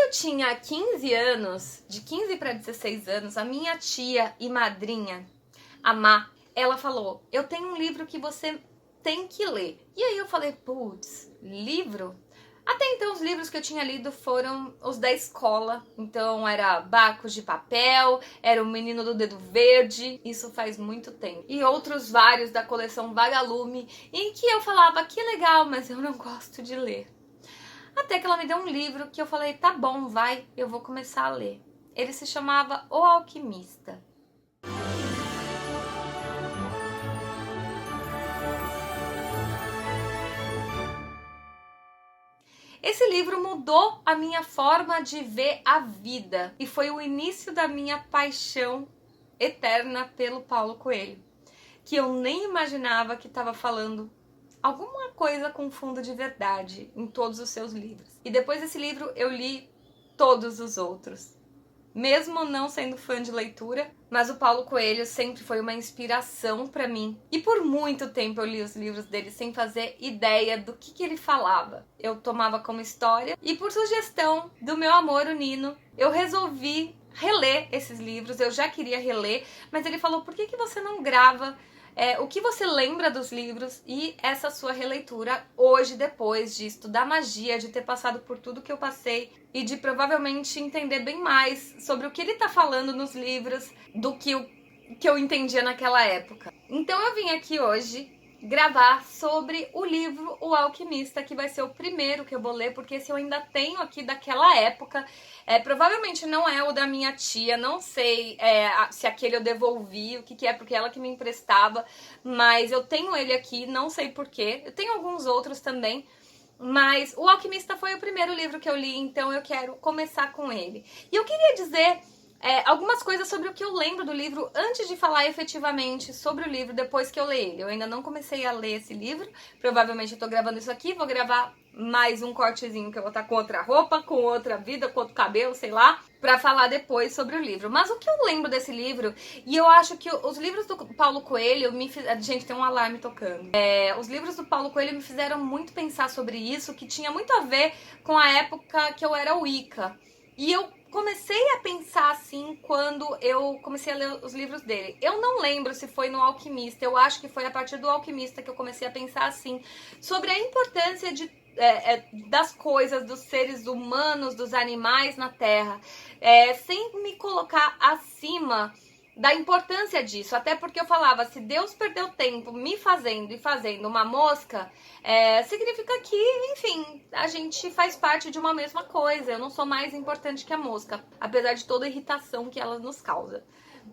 eu tinha 15 anos, de 15 para 16 anos, a minha tia e madrinha, a Má, ela falou, eu tenho um livro que você tem que ler. E aí eu falei, putz, livro? Até então os livros que eu tinha lido foram os da escola, então era Bacos de Papel, era O Menino do Dedo Verde, isso faz muito tempo. E outros vários da coleção Vagalume, em que eu falava, que legal, mas eu não gosto de ler. Até que ela me deu um livro que eu falei, tá bom, vai, eu vou começar a ler. Ele se chamava O Alquimista. Esse livro mudou a minha forma de ver a vida e foi o início da minha paixão eterna pelo Paulo Coelho, que eu nem imaginava que estava falando alguma coisa com fundo de verdade em todos os seus livros. E depois desse livro eu li todos os outros. Mesmo não sendo fã de leitura, mas o Paulo Coelho sempre foi uma inspiração para mim. E por muito tempo eu li os livros dele sem fazer ideia do que ele falava. Eu tomava como história e por sugestão do meu amor, o Nino, eu resolvi reler esses livros. Eu já queria reler, mas ele falou, por que você não grava o que você lembra dos livros e essa sua releitura hoje, depois de estudar magia, de ter passado por tudo que eu passei e de provavelmente entender bem mais sobre o que ele tá falando nos livros do que eu entendia naquela época. Então eu vim aqui hoje gravar sobre o livro O Alquimista, que vai ser o primeiro que eu vou ler, porque esse eu ainda tenho aqui daquela época. Provavelmente não é o da minha tia, não sei se aquele eu devolvi, o que é, porque ela que me emprestava, mas eu tenho ele aqui, não sei porquê. Eu tenho alguns outros também, mas O Alquimista foi o primeiro livro que eu li, então eu quero começar com ele. E eu queria dizer algumas coisas sobre o que eu lembro do livro antes de falar efetivamente sobre o livro depois que eu ler ele. Eu ainda não comecei a ler esse livro, provavelmente eu tô gravando isso aqui, vou gravar mais um cortezinho que eu vou estar com outra roupa, com outra vida, com outro cabelo, sei lá, pra falar depois sobre o livro. Mas o que eu lembro desse livro, e eu acho que os livros do Paulo Coelho me fizeram... Gente, tem um alarme tocando. Os livros do Paulo Coelho me fizeram muito pensar sobre isso, que tinha muito a ver com a época que eu era Wicca. E eu comecei a pensar assim quando eu comecei a ler os livros dele. Eu não lembro se foi no Alquimista, eu acho que foi a partir do Alquimista que eu comecei a pensar assim, sobre a importância das coisas, dos seres humanos, dos animais na Terra, sem me colocar acima da importância disso, até porque eu falava, se Deus perdeu tempo me fazendo e fazendo uma mosca, significa que, enfim, a gente faz parte de uma mesma coisa, eu não sou mais importante que a mosca, apesar de toda a irritação que ela nos causa.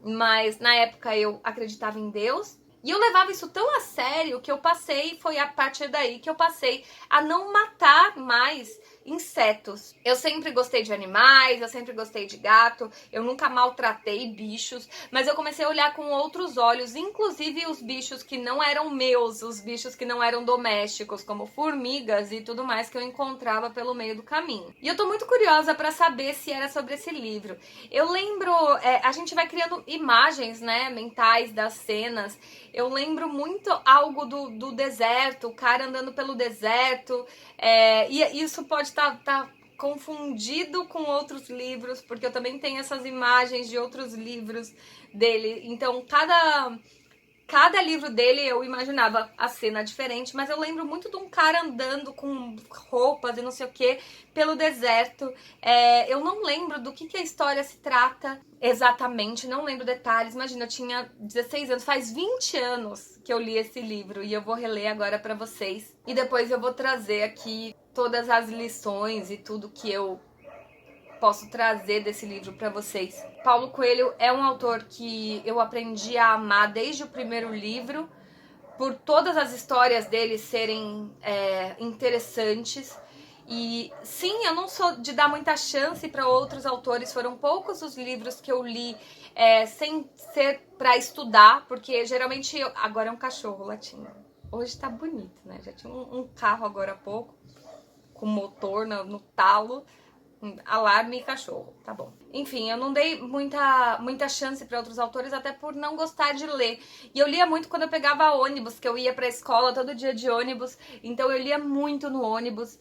Mas na época eu acreditava em Deus, e eu levava isso tão a sério que eu passei, foi a partir daí que eu passei a não matar mais insetos. Eu sempre gostei de animais, eu sempre gostei de gato, eu nunca maltratei bichos, mas eu comecei a olhar com outros olhos, inclusive os bichos que não eram meus, os bichos que não eram domésticos, como formigas e tudo mais que eu encontrava pelo meio do caminho. E eu tô muito curiosa pra saber se era sobre esse livro. Eu lembro, a gente vai criando imagens, né, mentais das cenas. Eu lembro muito algo do deserto, o cara andando pelo deserto, e isso pode estar confundido com outros livros, porque eu também tenho essas imagens de outros livros dele. Então, cada livro dele eu imaginava a cena diferente, mas eu lembro muito de um cara andando com roupas e não sei o que pelo deserto. Eu não lembro do que a história se trata exatamente, não lembro detalhes. Imagina, eu tinha 16 anos, faz 20 anos que eu li esse livro e eu vou reler agora pra vocês. E depois eu vou trazer aqui todas as lições e tudo que eu posso trazer desse livro para vocês. Paulo Coelho é um autor que eu aprendi a amar desde o primeiro livro, por todas as histórias dele serem interessantes. E sim, eu não sou de dar muita chance para outros autores, foram poucos os livros que eu li sem ser para estudar, porque geralmente agora é um cachorro latindo. Hoje tá bonito, né? Já tinha um carro agora há pouco, com motor no talo. Alarme e cachorro, tá bom. Enfim, eu não dei muita chance para outros autores, até por não gostar de ler. E eu lia muito quando eu pegava ônibus, que eu ia pra escola todo dia de ônibus, então eu lia muito no ônibus.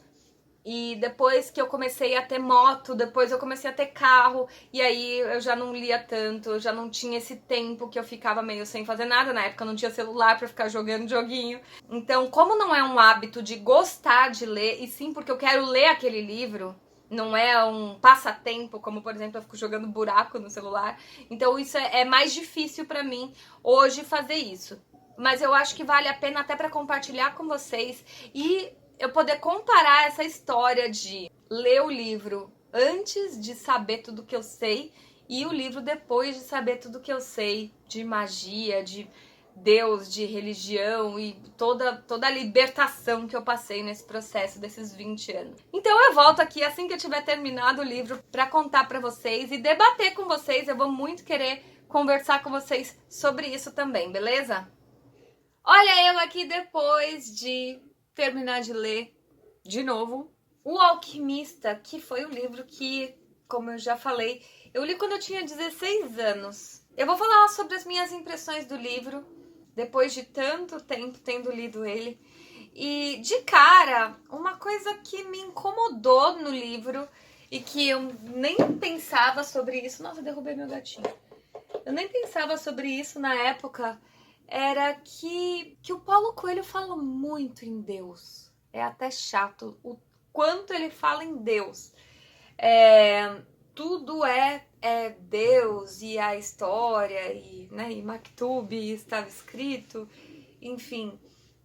E depois que eu comecei a ter moto, depois eu comecei a ter carro, e aí eu já não lia tanto, eu já não tinha esse tempo que eu ficava meio sem fazer nada. Na época eu não tinha celular pra ficar jogando joguinho. Então, como não é um hábito de gostar de ler, e sim porque eu quero ler aquele livro, não é um passatempo, como por exemplo eu fico jogando buraco no celular. Então isso é mais difícil pra mim hoje fazer isso. Mas eu acho que vale a pena até pra compartilhar com vocês e eu poder comparar essa história de ler o livro antes de saber tudo que eu sei e o livro depois de saber tudo que eu sei de magia, de Deus, de religião e toda a libertação que eu passei nesse processo desses 20 anos. Então eu volto aqui assim que eu tiver terminado o livro para contar para vocês e debater com vocês. Eu vou muito querer conversar com vocês sobre isso também, beleza? Olha eu aqui depois de terminar de ler de novo O Alquimista, que foi um livro que, como eu já falei, eu li quando eu tinha 16 anos. Eu vou falar sobre as minhas impressões do livro, depois de tanto tempo tendo lido ele. E, de cara, uma coisa que me incomodou no livro e que eu nem pensava sobre isso... Nossa, derrubei meu gatinho. Eu nem pensava sobre isso na época, era que o Paulo Coelho fala muito em Deus. É até chato o quanto ele fala em Deus. Tudo é Deus e a história, e, né, e Maktub estava escrito, enfim,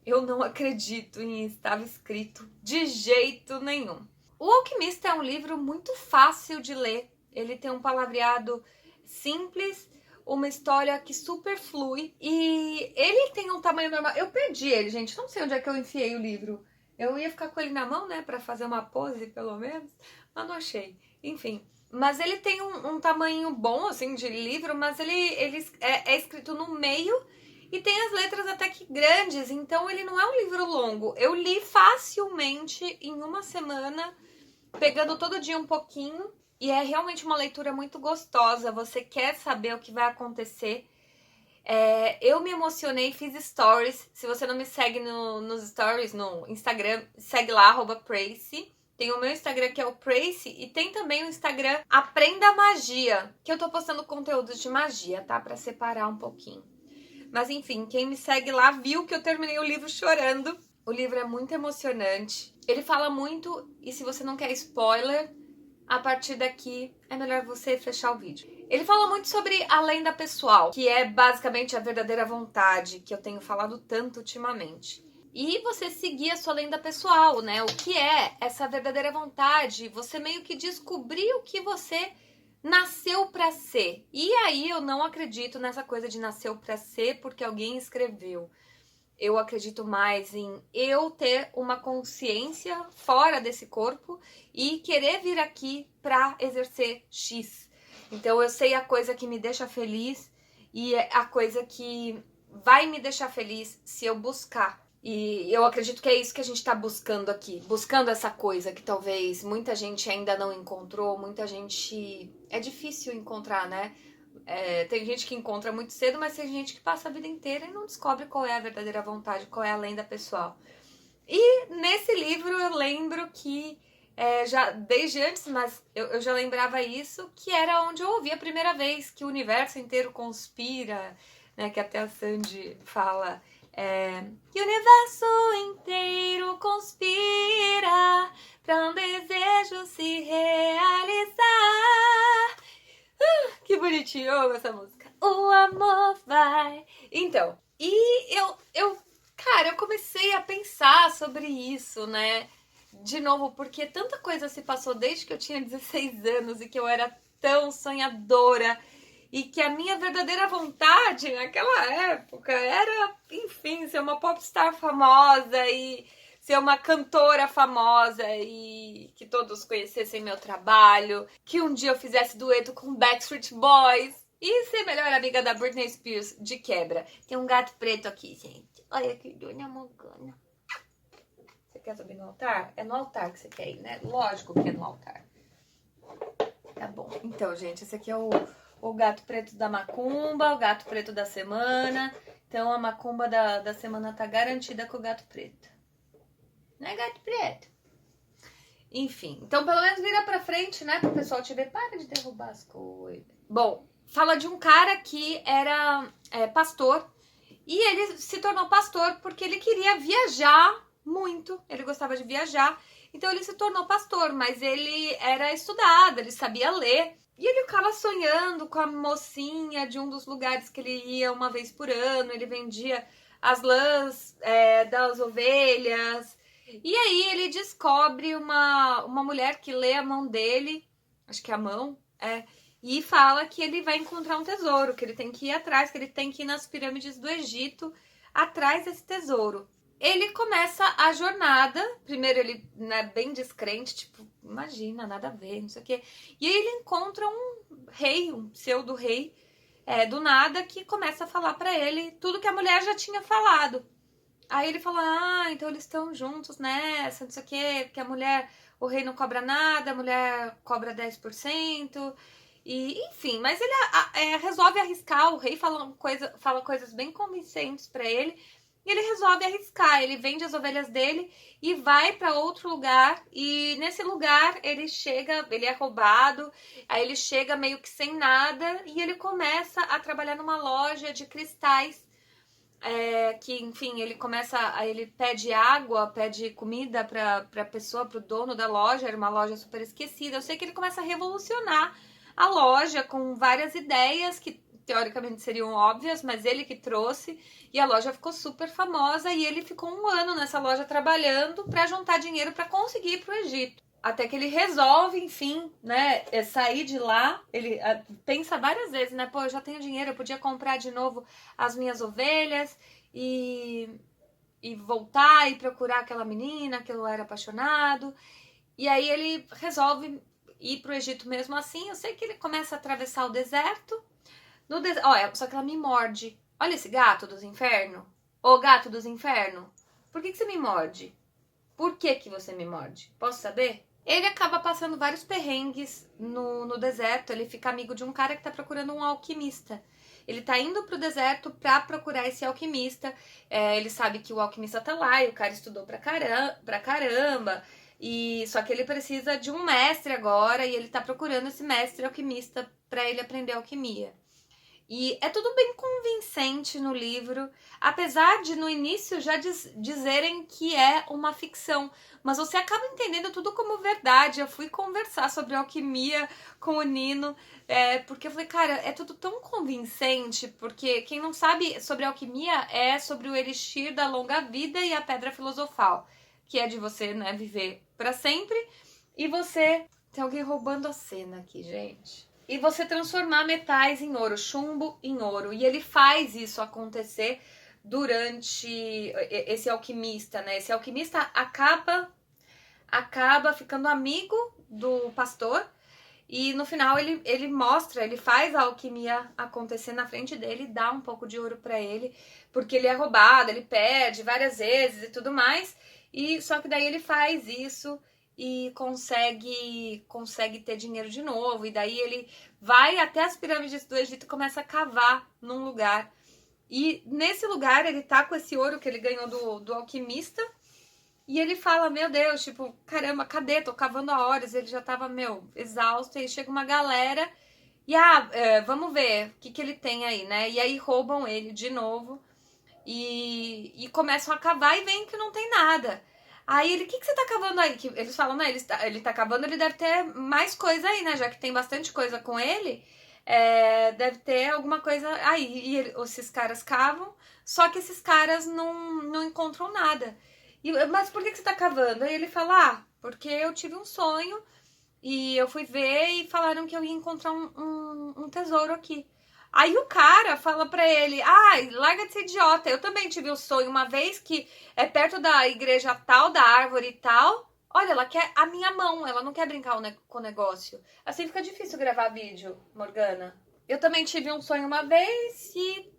eu não acredito em estava escrito de jeito nenhum. O Alquimista é um livro muito fácil de ler, ele tem um palavreado simples, uma história que super flui, e ele tem um tamanho normal. Eu perdi ele, gente, não sei onde é que eu enfiei o livro. Eu ia ficar com ele na mão, né, pra fazer uma pose, pelo menos, mas não achei. Enfim, mas ele tem um tamanho bom, assim, de livro, mas ele é escrito no meio e tem as letras até que grandes, então ele não é um livro longo. Eu li facilmente em uma semana, pegando todo dia um pouquinho, e é realmente uma leitura muito gostosa. Você quer saber o que vai acontecer. Eu me emocionei, fiz stories. Se você não me segue nos stories, no Instagram, segue lá, @Pracy. Tem o meu Instagram, que é o Pracy, e tem também o Instagram Aprenda Magia, que eu tô postando conteúdos de magia, tá? Pra separar um pouquinho. Mas enfim, quem me segue lá viu que eu terminei o livro chorando. O livro é muito emocionante. Ele fala muito, e se você não quer spoiler, a partir daqui é melhor você fechar o vídeo. Ele fala muito sobre a lenda pessoal, que é basicamente a verdadeira vontade, que eu tenho falado tanto ultimamente. E você seguir a sua lenda pessoal, né? O que é essa verdadeira vontade? Você meio que descobrir o que você nasceu pra ser. E aí eu não acredito nessa coisa de nasceu pra ser porque alguém escreveu. Eu acredito mais em eu ter uma consciência fora desse corpo e querer vir aqui pra exercer X. Então eu sei a coisa que me deixa feliz e a coisa que vai me deixar feliz se eu buscar. E eu acredito que é isso que a gente tá buscando aqui. Buscando essa coisa que talvez muita gente ainda não encontrou, muita gente... É difícil encontrar, né? Tem gente que encontra muito cedo, mas tem gente que passa a vida inteira e não descobre qual é a verdadeira vontade, qual é a lenda pessoal. E nesse livro eu lembro que, já desde antes, mas eu já lembrava isso, que era onde eu ouvi a primeira vez que o universo inteiro conspira, né, que até a Sandy fala, que o universo inteiro conspira para um desejo se realizar. Que bonitinho, eu amo essa música. O amor vai... Então, e cara, eu comecei a pensar sobre isso, né? De novo, porque tanta coisa se passou desde que eu tinha 16 anos e que eu era tão sonhadora e que a minha verdadeira vontade naquela época era, enfim, ser uma popstar famosa e ser uma cantora famosa e que todos conhecessem meu trabalho, que um dia eu fizesse dueto com Backstreet Boys e ser melhor amiga da Britney Spears de quebra. Tem um gato preto aqui, gente. Olha que dona mogana. Você quer subir no altar? É no altar que você quer ir, né? Lógico que é no altar. Tá bom. Então, gente, esse aqui é o gato preto da macumba, o gato preto da semana. Então, a macumba da semana tá garantida com o gato preto. Né, gato preto? Enfim, então pelo menos vira pra frente, né, pro pessoal te ver. Para de derrubar as coisas. Bom, fala de um cara que era pastor e ele se tornou pastor porque ele queria viajar muito, ele gostava de viajar, então ele se tornou pastor, mas ele era estudado, ele sabia ler. E ele ficava sonhando com a mocinha de um dos lugares que ele ia uma vez por ano, ele vendia as lãs das ovelhas. E aí ele descobre uma mulher que lê a mão dele, acho que é a mão, e fala que ele vai encontrar um tesouro, que ele tem que ir atrás, que ele tem que ir nas pirâmides do Egito atrás desse tesouro. Ele começa a jornada, primeiro ele é bem descrente, tipo, imagina, nada a ver, não sei o quê. E aí ele encontra um rei, um pseudo-rei, do nada, que começa a falar pra ele tudo que a mulher já tinha falado. Aí ele fala, então eles estão juntos nessa, não sei o quê, porque a mulher, o rei não cobra nada, a mulher cobra 10%, e enfim, mas ele resolve arriscar, o rei fala coisas bem convincentes pra ele, e ele resolve arriscar, ele vende as ovelhas dele e vai para outro lugar, e nesse lugar ele chega, ele é roubado, aí ele chega meio que sem nada, e ele começa a trabalhar numa loja de cristais, que, enfim, ele pede água, pede comida pra pessoa, pro dono da loja, era uma loja super esquecida. Eu sei que ele começa a revolucionar a loja com várias ideias que teoricamente seriam óbvias, mas ele que trouxe, e a loja ficou super famosa, e ele ficou 1 ano nessa loja trabalhando pra juntar dinheiro pra conseguir ir pro Egito. Até que ele resolve, enfim, né, sair de lá. Ele pensa várias vezes, né? Pô, eu já tenho dinheiro, eu podia comprar de novo as minhas ovelhas e voltar e procurar aquela menina que eu era apaixonado. E aí ele resolve ir pro Egito mesmo assim. Eu sei que ele começa a atravessar o deserto. Olha, só que ela me morde. Olha esse gato dos infernos. Ô, gato dos infernos, por que você me morde? Por que você me morde? Posso saber? Ele acaba passando vários perrengues no deserto. Ele fica amigo de um cara que tá procurando um alquimista. Ele tá indo pro deserto pra procurar esse alquimista. Ele sabe que o alquimista tá lá e o cara estudou pra caramba. Só que ele precisa de um mestre agora e ele tá procurando esse mestre alquimista pra ele aprender alquimia. E é tudo bem convincente no livro, apesar de no início já dizerem que é uma ficção, mas você acaba entendendo tudo como verdade. Eu fui conversar sobre alquimia com o Nino, porque eu falei, cara, é tudo tão convincente, porque quem não sabe sobre alquimia é sobre o elixir da longa vida e a pedra filosofal, que é de você, né, viver pra sempre, e você... Tem alguém roubando a cena aqui, gente. E você transformar metais em ouro, chumbo em ouro. E ele faz isso acontecer durante esse alquimista, né? Esse alquimista acaba ficando amigo do pastor. E no final ele mostra, ele faz a alquimia acontecer na frente dele, dá um pouco de ouro pra ele, porque ele é roubado, ele perde várias vezes e tudo mais. E só que daí ele faz isso e consegue ter dinheiro de novo. E daí ele vai até as pirâmides do Egito e começa a cavar num lugar. E nesse lugar ele tá com esse ouro que ele ganhou do alquimista. E ele fala, meu Deus, tipo, caramba, cadê? Tô cavando há horas. Ele já tava, exausto. E aí chega uma galera e, vamos ver o que ele tem aí, né? E aí roubam ele de novo e começam a cavar e veem que não tem nada. Aí ele, o que você tá cavando aí? Que eles falam, né, ele tá cavando, ele deve ter mais coisa aí, né? Já que tem bastante coisa com ele, deve ter alguma coisa aí. E esses caras cavam, só que esses caras não encontram nada. Mas por que você tá cavando? Aí ele fala, porque eu tive um sonho e eu fui ver e falaram que eu ia encontrar um tesouro aqui. Aí o cara fala pra ele, larga de ser idiota, eu também tive um sonho uma vez que é perto da igreja tal, da árvore tal. Olha, ela quer a minha mão, ela não quer brincar com o negócio. Assim fica difícil gravar vídeo, Morgana. Eu também tive um sonho uma vez e...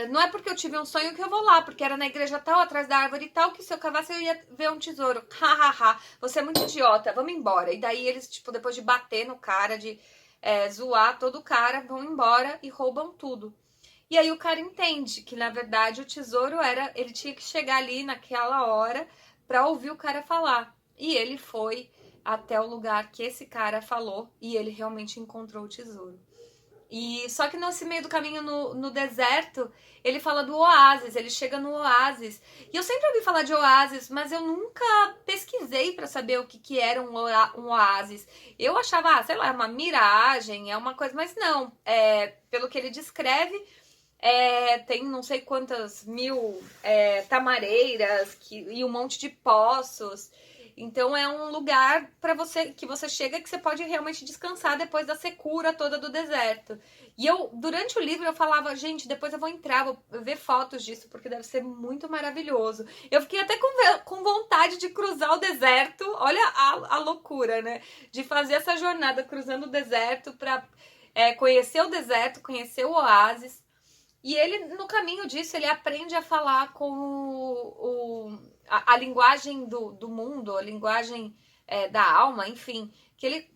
não é porque eu tive um sonho que eu vou lá, porque era na igreja tal, atrás da árvore tal, que se eu cavasse eu ia ver um tesouro. Hahaha, você é muito idiota, vamos embora. E daí eles, tipo, depois de bater no cara, de zoar todo o cara, vão embora e roubam tudo. E aí o cara entende que, na verdade, o tesouro ele tinha que chegar ali naquela hora pra ouvir o cara falar. E ele foi até o lugar que esse cara falou e ele realmente encontrou o tesouro. E só que nesse meio do caminho no deserto, ele fala do oásis, ele chega no oásis. E eu sempre ouvi falar de oásis, mas eu nunca pesquisei para saber o que era um oásis. Eu achava, sei lá, é uma miragem, é uma coisa, mas não. Pelo que ele descreve, tem não sei quantas mil tamareiras e um monte de poços. Então é um lugar para você que você chega que você pode realmente descansar depois da secura toda do deserto. E eu, durante o livro, eu falava, gente, depois eu vou entrar, vou ver fotos disso, porque deve ser muito maravilhoso. Eu fiquei até com vontade de cruzar o deserto, olha a loucura, né? De fazer essa jornada cruzando o deserto para conhecer o deserto, conhecer o oásis. E ele, no caminho disso, ele aprende a falar com a linguagem do mundo, a linguagem da alma, enfim, que ele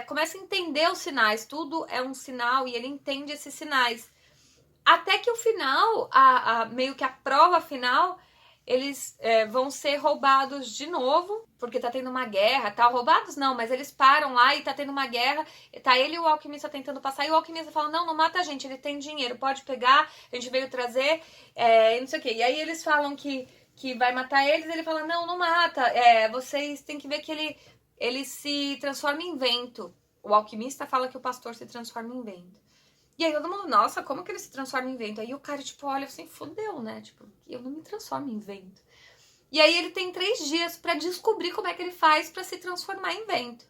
começa a entender os sinais, tudo é um sinal e ele entende esses sinais. Até que o final, meio que a prova final, eles vão ser roubados de novo, porque tá tendo uma guerra, tá? Roubados não, mas eles param lá e tá tendo uma guerra, tá ele e o alquimista tentando passar, e o alquimista fala, não mata a gente, ele tem dinheiro, pode pegar, a gente veio trazer, e não sei o quê. E aí eles falam que vai matar eles, ele fala, não mata, vocês têm que ver que ele se transforma em vento. O alquimista fala que o pastor se transforma em vento. E aí todo mundo, nossa, como que ele se transforma em vento? Aí o cara, tipo, olha assim, fodeu, né? Tipo, eu não me transformo em vento. E aí ele tem 3 dias pra descobrir como é que ele faz pra se transformar em vento.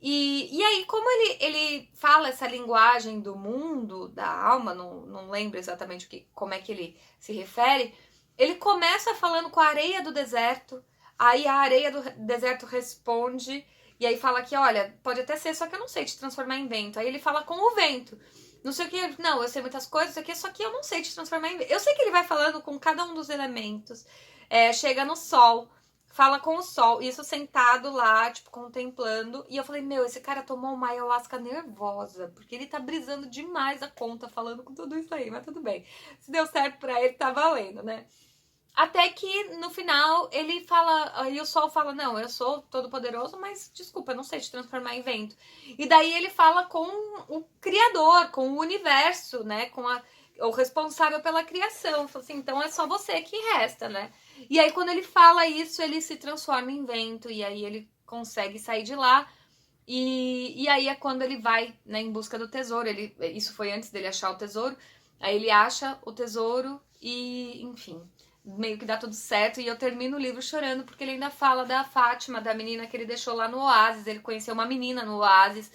E aí, como ele fala essa linguagem do mundo, da alma, não lembro exatamente como é que ele se refere, ele começa falando com a areia do deserto, aí a areia do deserto responde, e aí fala que, olha, pode até ser, só que eu não sei te transformar em vento. Aí ele fala com o vento. Não sei o que, não, eu sei muitas coisas aqui, só que eu não sei te transformar em vento. Eu sei que ele vai falando com cada um dos elementos. Chega no sol, fala com o sol, isso sentado lá, tipo, contemplando. E eu falei, meu, esse cara tomou uma ayahuasca nervosa, porque ele tá brisando demais a conta, falando com tudo isso aí, mas tudo bem. Se deu certo pra ele, tá valendo, né? Até que no final ele fala, aí o sol fala, não, eu sou todo poderoso, mas desculpa, eu não sei te transformar em vento. E daí ele fala com o criador, com o universo, né, com o responsável pela criação. Fala assim, então é só você que resta, né? E aí quando ele fala isso, ele se transforma em vento e aí ele consegue sair de lá. E aí é quando ele vai, né, em busca do tesouro. Isso foi antes dele achar o tesouro. Aí ele acha o tesouro e, enfim, meio que dá tudo certo. E eu termino o livro chorando porque ele ainda fala da Fátima, da menina que ele deixou lá no oásis. Ele conheceu uma menina no oásis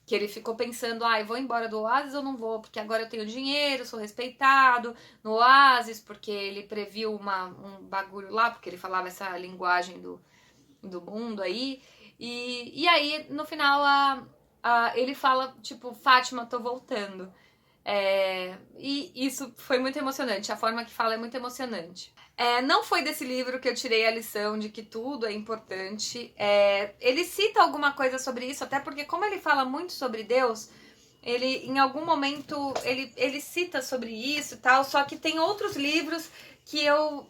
que ele ficou pensando, eu vou embora do oásis ou não vou? Porque agora eu tenho dinheiro, sou respeitado no oásis, porque ele previu um bagulho lá, porque ele falava essa linguagem do mundo aí. E aí, no final, ele fala, tipo, Fátima, tô voltando. E isso foi muito emocionante, a forma que fala é muito emocionante. Não foi desse livro que eu tirei a lição de que tudo é importante. Ele cita alguma coisa sobre isso, até porque como ele fala muito sobre Deus, ele em algum momento ele cita sobre isso e tal, só que tem outros livros que eu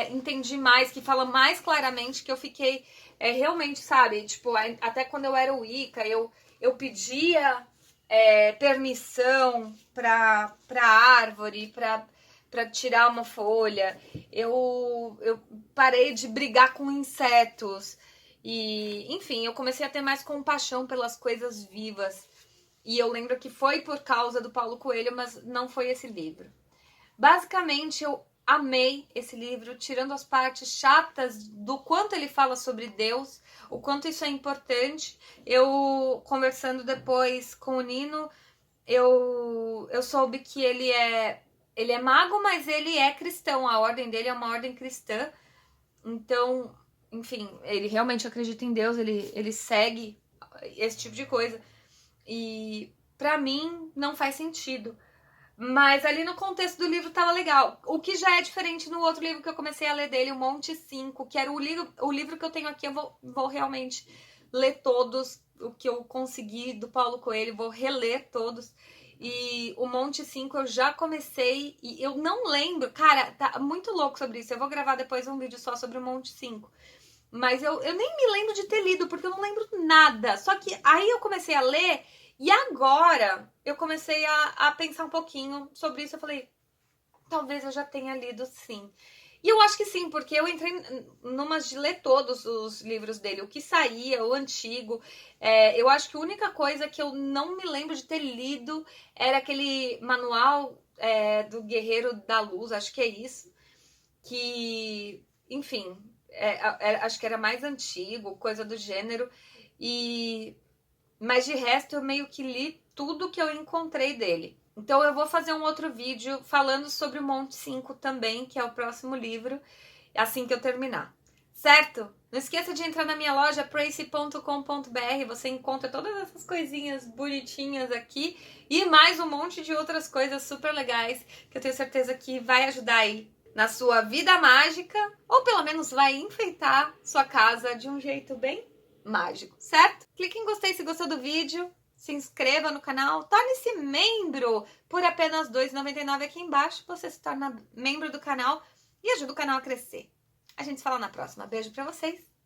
entendi mais, que falam mais claramente, que eu fiquei realmente, sabe, tipo, até quando eu era Wicca, eu pedia permissão pra árvore, pra tirar uma folha. Eu parei de brigar com insetos. E, enfim, eu comecei a ter mais compaixão pelas coisas vivas. E eu lembro que foi por causa do Paulo Coelho, mas não foi esse livro. Basicamente, eu amei esse livro, tirando as partes chatas do quanto ele fala sobre Deus, o quanto isso é importante. Eu, conversando depois com o Nino, eu soube que ele é mago, mas ele é cristão. A ordem dele é uma ordem cristã. Então, enfim, ele realmente acredita em Deus, ele segue esse tipo de coisa. E pra mim não faz sentido. Mas ali no contexto do livro tava legal. O que já é diferente no outro livro que eu comecei a ler dele, o Monte 5, que era o livro que eu tenho aqui. Eu vou realmente ler todos, o que eu consegui do Paulo Coelho, vou reler todos. E o Monte 5 eu já comecei e eu não lembro. Cara, tá muito louco sobre isso. Eu vou gravar depois um vídeo só sobre o Monte 5. mas eu nem me lembro de ter lido, porque eu não lembro nada. Só que aí eu comecei a ler e agora eu comecei a pensar um pouquinho sobre isso. Eu falei, talvez eu já tenha lido sim. E eu acho que sim, porque eu entrei numas de ler todos os livros dele, o que saía, o antigo. Eu acho que a única coisa que eu não me lembro de ter lido era aquele manual do Guerreiro da Luz, acho que é isso. Que, enfim, acho que era mais antigo, coisa do gênero. Mas de resto eu meio que li tudo que eu encontrei dele. Então eu vou fazer um outro vídeo falando sobre o Monte 5 também, que é o próximo livro, assim que eu terminar. Certo? Não esqueça de entrar na minha loja prace.com.br, você encontra todas essas coisinhas bonitinhas aqui e mais um monte de outras coisas super legais que eu tenho certeza que vai ajudar aí na sua vida mágica, ou pelo menos vai enfeitar sua casa de um jeito bem mágico, certo? Clique em gostei se gostou do vídeo, se inscreva no canal, torne-se membro por apenas R$ 2,99 aqui embaixo. Você se torna membro do canal e ajuda o canal a crescer. A gente se fala na próxima. Beijo pra vocês!